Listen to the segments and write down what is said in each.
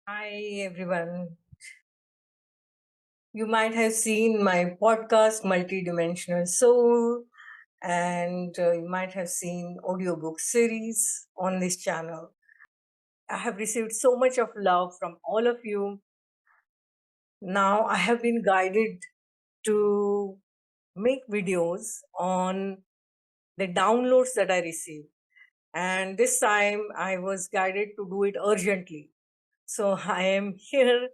Hi, everyone. You might have seen my podcast, Multidimensional Soul, and you might have seen audiobook series on this channel. I have received so much of love from all of you. Now I have been guided to make videos on the downloads that I received. And this time I was guided to do it urgently. So I am here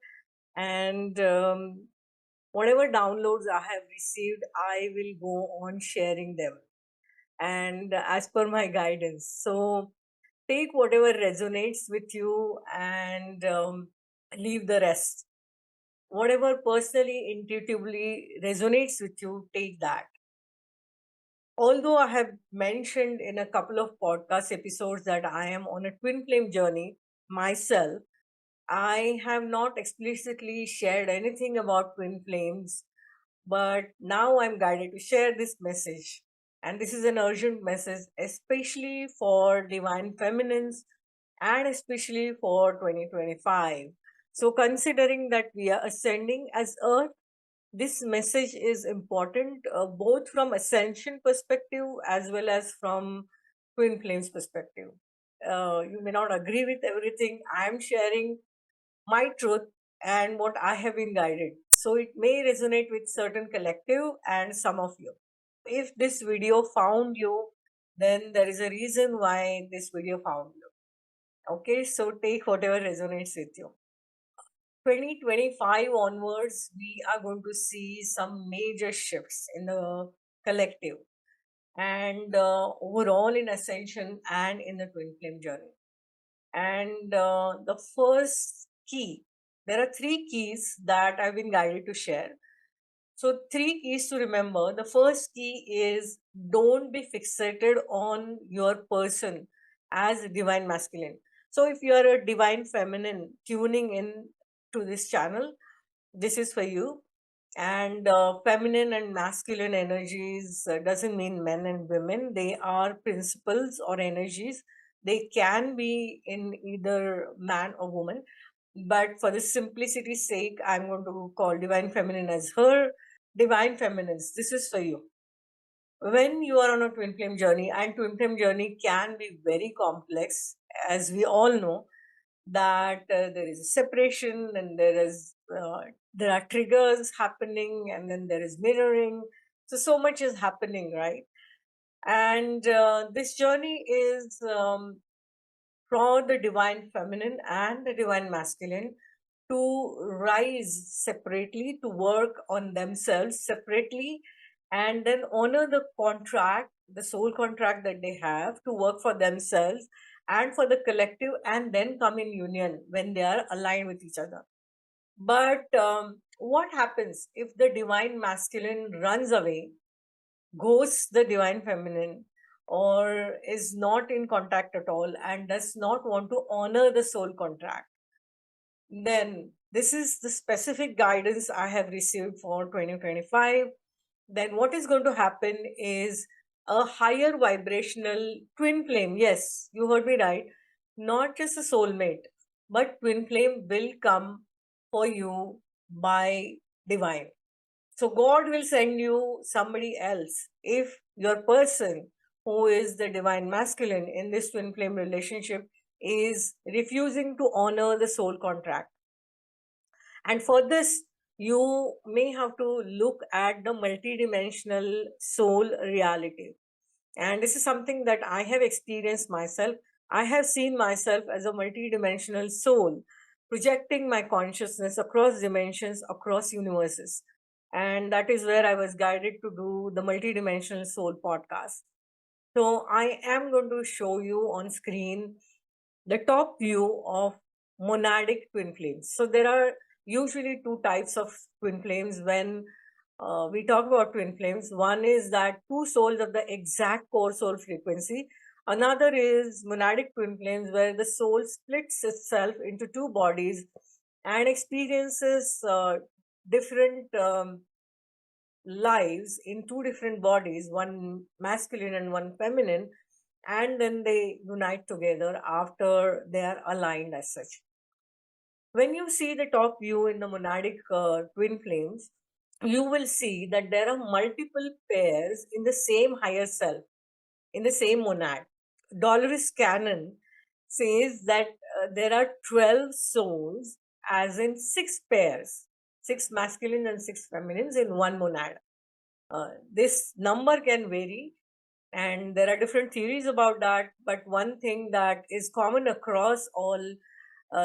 and whatever downloads I have received, I will go on sharing them and as per my guidance. So take whatever resonates with you and leave the rest. Whatever personally, intuitively resonates with you, take that. Although I have mentioned in a couple of podcast episodes that I am on a twin flame journey myself, I have not explicitly shared anything about twin flames, but now I'm guided to share this message. And this is an urgent message, especially for divine feminines and especially for 2025. So, considering that we are ascending as Earth, this message is important both from ascension perspective as well as from twin flames perspective. You may not agree with everything I am sharing, my truth and what I have been guided. So it may resonate with certain collective and some of you. If this video found you, then there is a reason why this video found you. Okay, so take whatever resonates with you. 2025 onwards, we are going to see some major shifts in the collective and overall in ascension and in the twin flame journey. And the first key, there are three keys that I've been guided to share. So, three keys to remember. The first key is don't be fixated on your person as divine masculine. So, if you are a divine feminine tuning in to this channel, this is for you. And feminine and masculine energies doesn't mean men and women, they are principles or energies. They can be in either man or woman, but for the simplicity's sake, I'm going to call divine feminine as her. Divine feminines, this is for you. When you are on a twin flame journey, and twin flame journey can be very complex, as we all know, that there is a separation and there are triggers happening and then there is mirroring. So much is happening, right? And this journey is for the divine feminine and the divine masculine to rise separately, to work on themselves separately, and then honor the contract, the soul contract that they have to work for themselves and for the collective, and then come in union when they are aligned with each other. But what happens if the divine masculine runs away, ghosts the divine feminine, or is not in contact at all and does not want to honor the soul contract? Then this is the specific guidance I have received for 2025. Then what is going to happen is a higher vibrational twin flame. Yes, you heard me right. Not just a soulmate, but twin flame will come for you by divine. So God will send you somebody else if your person who is the divine masculine in this twin flame relationship is refusing to honor the soul contract. And for this, you may have to look at the multidimensional soul reality. And this is something that I have experienced myself. I have seen myself as a multidimensional soul, projecting my consciousness across dimensions, across universes. And that is where I was guided to do the multidimensional soul podcast. So I am going to show you on screen the top view of monadic twin flames. So there are usually two types of twin flames when we talk about twin flames. One is that two souls of the exact core soul frequency. Another is monadic twin flames where the soul splits itself into two bodies and experiences different lives in two different bodies, one masculine and one feminine, and then they unite together after they are aligned as such. When you see the top view in the monadic twin flames, you will see that there are multiple pairs in the same higher self, in the same monad. Dolores Cannon says that there are 12 souls, as in six pairs, six masculine and six feminines in one monad. This number can vary, and there are different theories about that. But one thing that is common across all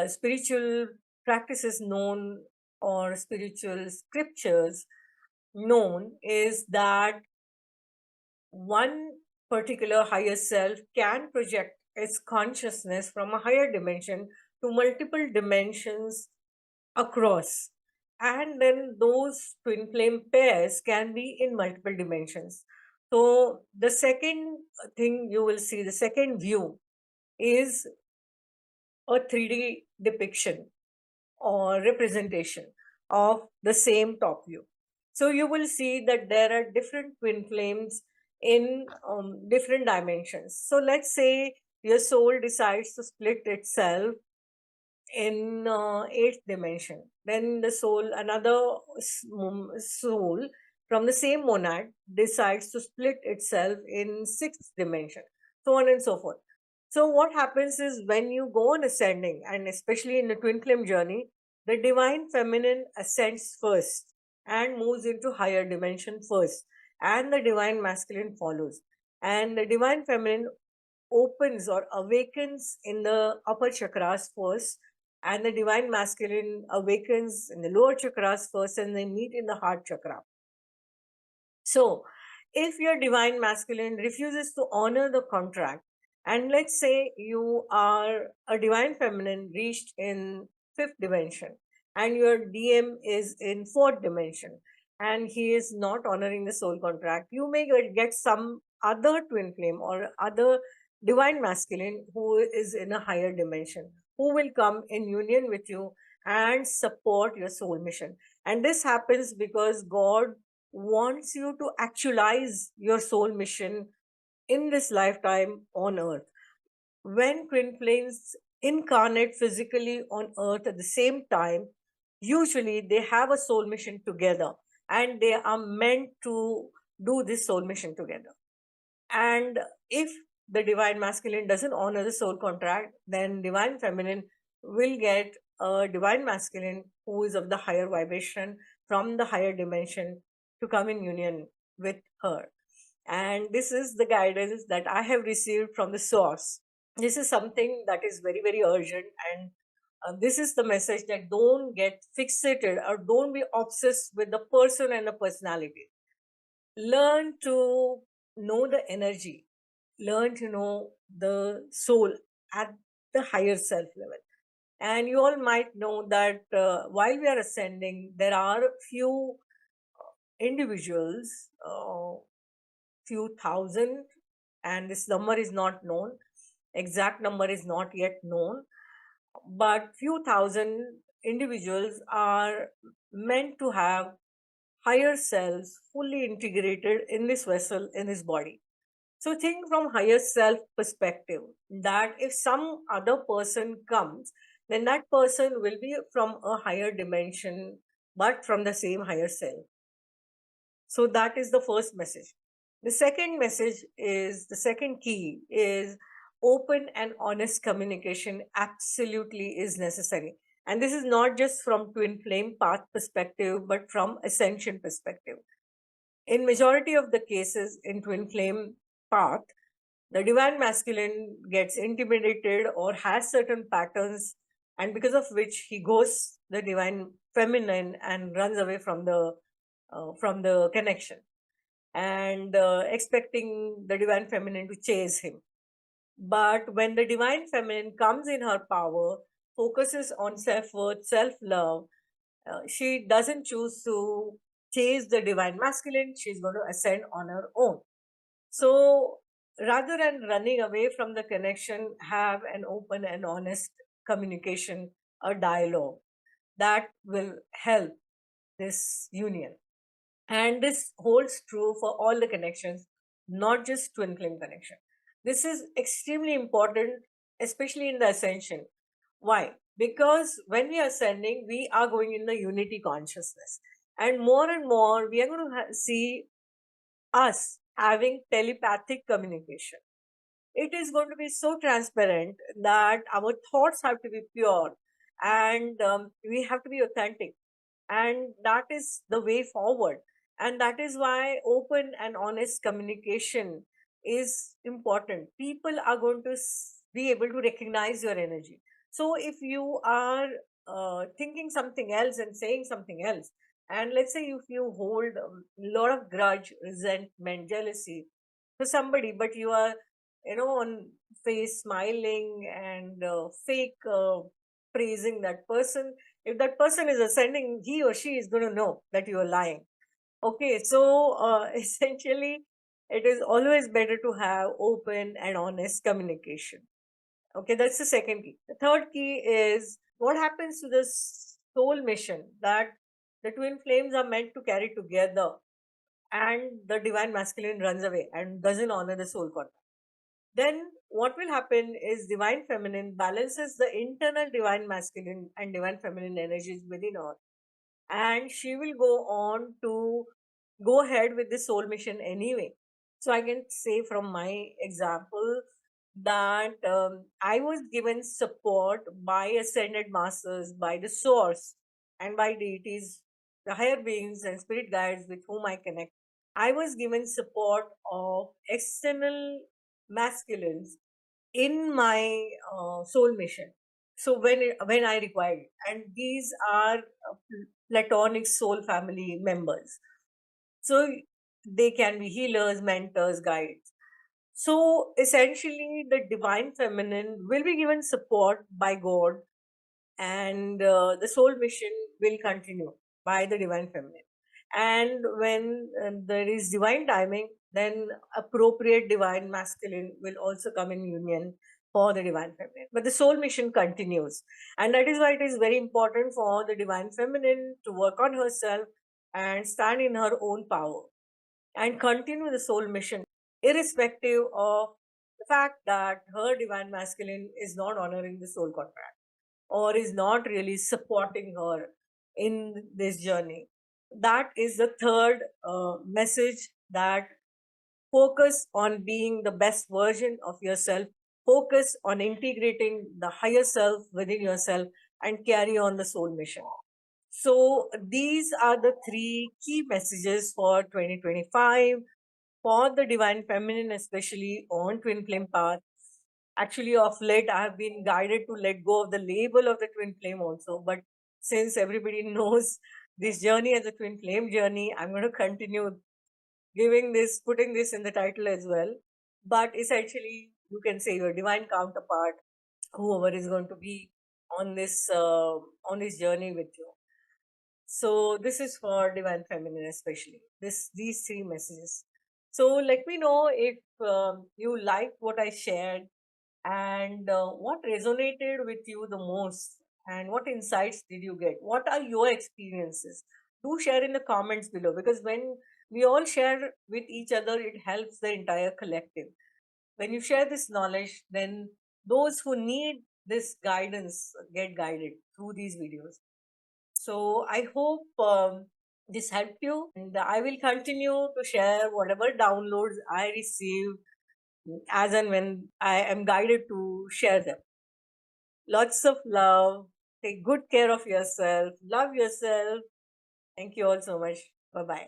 spiritual practices known, or spiritual scriptures known, is that one particular higher self can project its consciousness from a higher dimension to multiple dimensions across. And then those twin flame pairs can be in multiple dimensions. So, the second thing you will see, the second view, is a 3D depiction or representation of the same top view. So you will see that there are different twin flames in different dimensions. So let's say your soul decides to split itself in eighth dimension. Then the soul, another soul from the same monad decides to split itself in sixth dimension, so on and so forth. So what happens is, when you go on ascending, and especially in the twin flame journey, the divine feminine ascends first and moves into higher dimension first, and the divine masculine follows. And the divine feminine opens or awakens in the upper chakras first, and the divine masculine awakens in the lower chakras first, and they meet in the heart chakra. So, if your divine masculine refuses to honor the contract, and let's say you are a divine feminine reached in fifth dimension, and your DM is in fourth dimension, and he is not honoring the soul contract, you may get some other twin flame or other divine masculine who is in a higher dimension, who will come in union with you and support your soul mission. And this happens because God wants you to actualize your soul mission in this lifetime on earth. When twin flames incarnate physically on earth at the same time, usually they have a soul mission together, and they are meant to do this soul mission together. And if the divine masculine doesn't honor the soul contract, then divine feminine will get a divine masculine who is of the higher vibration from the higher dimension to come in union with her. And this is the guidance that I have received from the source. This is something that is very, very urgent. And this is the message, that don't get fixated or don't be obsessed with the person and the personality. Learn to know the energy, learn to know the soul at the higher self level. And you all might know that while we are ascending, there are few individuals, few thousand, and this number is not known, exact number is not yet known, but few thousand individuals are meant to have higher selves fully integrated in this vessel, in this body. So think from higher self perspective, that if some other person comes, then that person will be from a higher dimension, but from the same higher self. So that is the first message. The second message is, the second key is, open and honest communication absolutely is necessary. And this is not just from twin flame path perspective, but from ascension perspective. In majority of the cases in twin flame path, the divine masculine gets intimidated or has certain patterns, and because of which he goes the divine feminine and runs away from the connection, and expecting the divine feminine to chase him. But when the divine feminine comes in her power, focuses on self-worth, self-love, she doesn't choose to chase the divine masculine, she's going to ascend on her own. So rather than running away from the connection, have an open and honest communication, a dialogue that will help this union. And this holds true for all the connections, not just twin flame connection. This is extremely important, especially in the ascension. Why? because when we are ascending, we are going in the unity consciousness, and more we are going to see us having telepathic communication. It is going to be so transparent that our thoughts have to be pure, and we have to be authentic, and that is the way forward. And that is why open and honest communication is important. People are going to be able to recognize your energy. So if you are thinking something else and saying something else, and let's say if you hold a lot of grudge, resentment, jealousy for somebody, but you are, on face smiling and fake praising that person, if that person is ascending, he or she is going to know that you are lying. Okay, so essentially, it is always better to have open and honest communication. Okay, that's the second key. The third key is what happens to this soul mission that the twin flames are meant to carry together, and the divine masculine runs away and doesn't honor the soul contract. Then what will happen is divine feminine balances the internal divine masculine and divine feminine energies within her, and she will go on to go ahead with the soul mission anyway. So I can say from my example that I was given support by ascended masters, by the source, and by deities, the higher beings and spirit guides with whom I connect. I was given support of external masculines in my soul mission. So when I required it, and these are platonic soul family members. So they can be healers, mentors, guides. So essentially, the divine feminine will be given support by God, and the soul mission will continue by the divine feminine. And when there is divine timing, then appropriate divine masculine will also come in union for the divine feminine. But the soul mission continues, and that is why it is very important for the divine feminine to work on herself and stand in her own power and continue the soul mission, irrespective of the fact that her divine masculine is not honoring the soul contract or is not really supporting her in this journey. That is the third message, that focus on being the best version of yourself, focus on integrating the higher self within yourself, and carry on the soul mission. So, these are the three key messages for 2025 for the divine feminine, especially on twin flame path. Actually, of late, I have been guided to let go of the label of the twin flame also. But since everybody knows this journey as a twin flame journey, I'm going to continue putting this in the title as well. But essentially, you can say your divine counterpart, whoever is going to be on this journey with you. So this is for divine feminine, especially these three messages. So let me know if you liked what I shared, and what resonated with you the most, and what insights did you get? What are your experiences? Do share in the comments below, because when we all share with each other, it helps the entire collective. When you share this knowledge, then those who need this guidance get guided through these videos. So I hope this helped you, and I will continue to share whatever downloads I receive as and when I am guided to share them. Lots of love. Take good care of yourself. Love yourself. Thank you all so much. Bye bye.